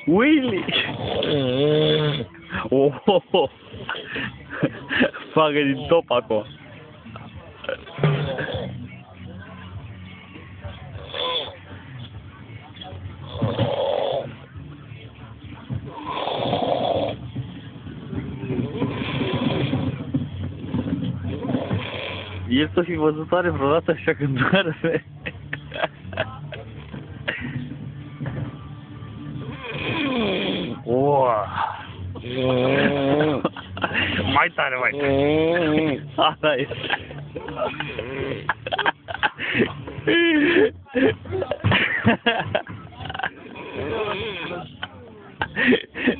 Willy! Oh! Facă din top acolo. El să fi văzut oare vreodată așa când doarme? Mai tare, mai tare! Asta e!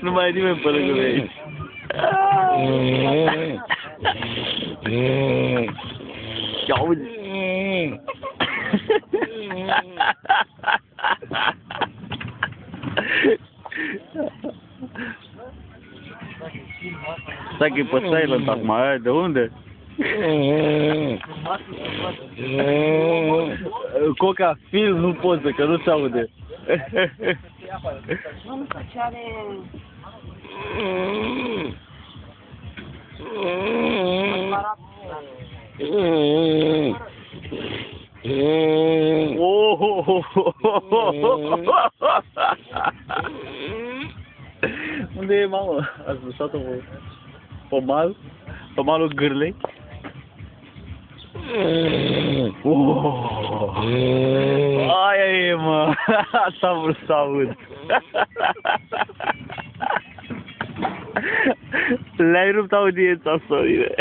Nu mai e nimeni pe lângă mine aici. Ia uite! Stai că e pe silent acum, aia de unde? Coca, film nu poți, că nu se aude. Unde e, mamă? Ați lăsat-o pe mal? Pe malul Gârlei? Aia e, mă! Asta am vrut să aud. Le-ai rupt audiența, Sorine.